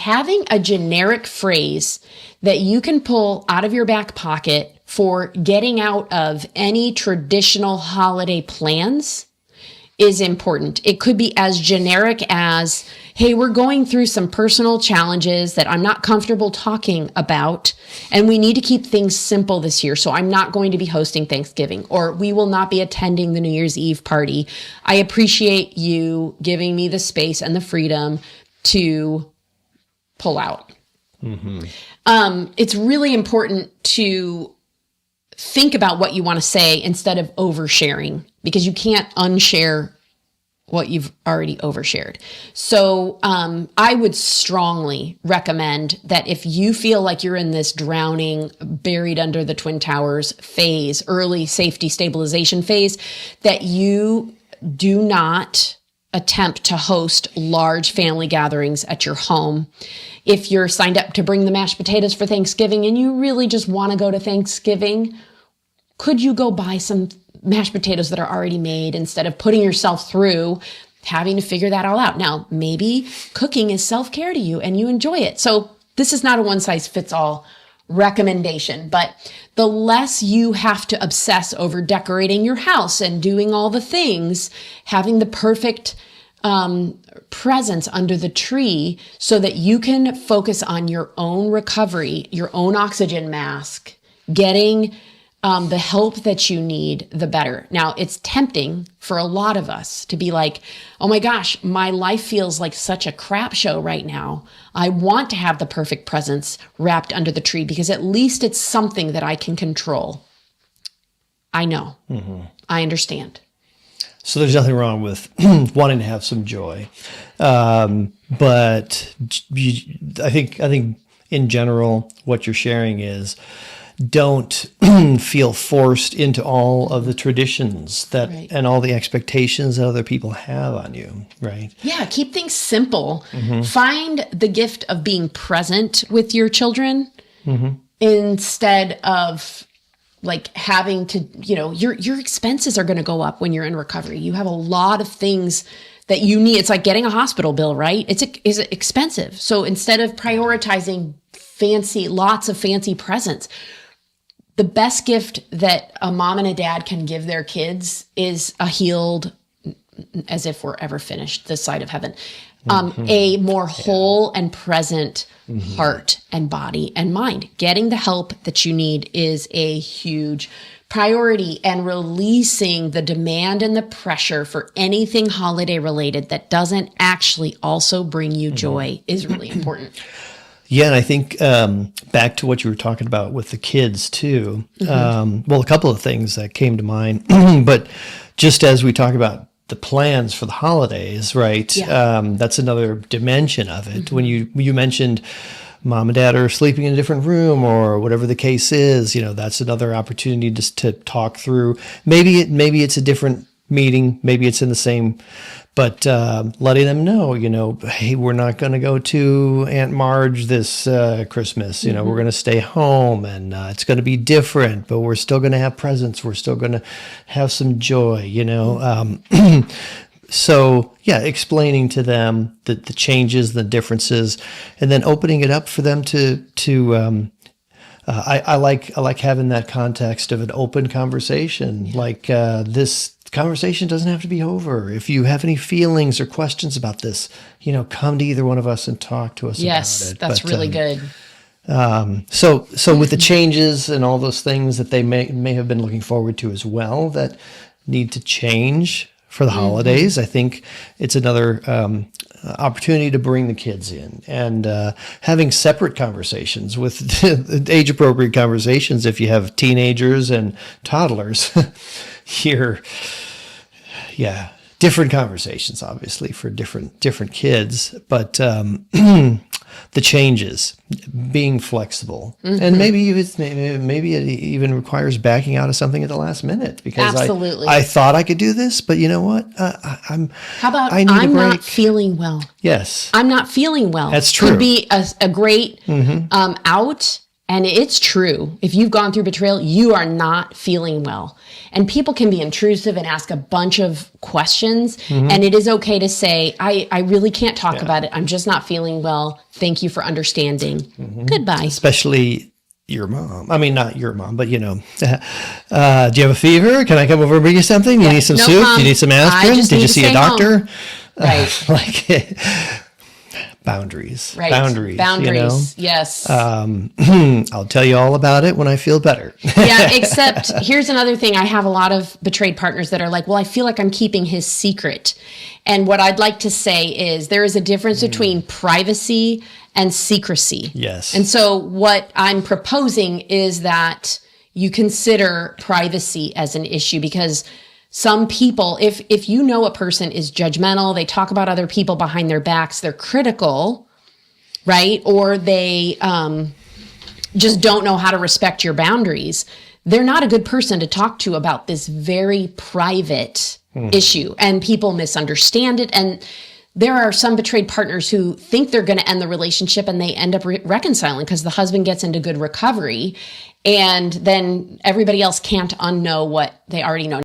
having a generic phrase that you can pull out of your back pocket for getting out of any traditional holiday plans is important. It could be as generic as, hey, we're going through some personal challenges that I'm not comfortable talking about, and we need to keep things simple this year, so I'm not going to be hosting Thanksgiving, or we will not be attending the New Year's Eve party. I appreciate you giving me the space and the freedom to pull out. It's really important to think about what you want to say instead of oversharing, because you can't unshare what you've already overshared. So I would strongly recommend that if you feel like you're in this drowning, buried under the Twin Towers phase, early safety stabilization phase, that you do not attempt to host large family gatherings at your home. If you're signed up to bring the mashed potatoes for Thanksgiving and you really just want to go to Thanksgiving, could you go buy some mashed potatoes that are already made instead of putting yourself through having to figure that all out? Now, maybe cooking is self-care to you and you enjoy it. So this is not a one-size-fits-all recommendation, but the less you have to obsess over decorating your house and doing all the things, having the perfect presents under the tree so that you can focus on your own recovery, your own oxygen mask, getting the help that you need, the better. Now, it's tempting for a lot of us to be like, oh my gosh, my life feels like such a crap show right now. I want to have the perfect presents wrapped under the tree because at least it's something that I can control. I know. I understand. So there's nothing wrong with wanting to have some joy. But I think in general, what you're sharing is, don't feel forced into all of the traditions that and all the expectations that other people have on you, right? Yeah, keep things simple. Find the gift of being present with your children instead of like having to, your expenses are going to go up when you're in recovery. You have a lot of things that you need. It's like getting a hospital bill, right? It's expensive. So instead of prioritizing lots of fancy presents, the best gift that a mom and a dad can give their kids is a healed, as if we're ever finished this side of heaven, a more whole and present heart and body and mind. Getting the help that you need is a huge priority, and releasing the demand and the pressure for anything holiday related that doesn't actually also bring you joy is really important. Yeah, and I think back to what you were talking about with the kids too. Well, a couple of things that came to mind, but just as we talk about the plans for the holidays, right? Yeah. That's another dimension of it. When you mentioned mom and dad are sleeping in a different room or whatever the case is, that's another opportunity just to talk through. Maybe it's a different meeting, maybe it's in the same. But letting them know, hey, we're not going to go to Aunt Marge this Christmas. We're going to stay home, and it's going to be different, but we're still going to have presents. We're still going to have some joy, So, yeah, explaining to them the changes, the differences, and then opening it up for them to I like having that context of an open conversation, like this. Conversation doesn't have to be over. If you have any feelings or questions about this, come to either one of us and talk to us about it. Yes, that's really good. So with the changes and all those things that they may have been looking forward to as well that need to change for the holidays, I think it's another opportunity to bring the kids in and having separate conversations with age-appropriate conversations. If you have teenagers and toddlers, different conversations, obviously, for different kids, but the changes, being flexible, and maybe it even requires backing out of something at the last minute because I thought I could do this, but you know what? I'm not feeling well. Yes, I'm not feeling well. That's true. Could be a great out. And it's true. If you've gone through betrayal, you are not feeling well. And people can be intrusive and ask a bunch of questions. And it is okay to say, I really can't talk about it. I'm just not feeling well. Thank you for understanding. Goodbye. Especially your mom. I mean, not your mom, but do you have a fever? Can I come over and bring you something? You need some soup? Mom, Do you need some aspirin? Did you see a doctor? Right. Boundaries. Right. Boundaries. Yes. I'll tell you all about it when I feel better. Yeah, except here's another thing. I have a lot of betrayed partners that are like, well, I feel like I'm keeping his secret. And what I'd like to say is there is a difference between privacy and secrecy. Yes. And so what I'm proposing is that you consider privacy as an issue, because some people, if you know a person is judgmental, they talk about other people behind their backs, they're critical, right? Or they just don't know how to respect your boundaries, they're not a good person to talk to about this very private issue. And people misunderstand it. And there are some betrayed partners who think they're going to end the relationship, and they end up reconciling because the husband gets into good recovery. And then everybody else can't unknow what they already know.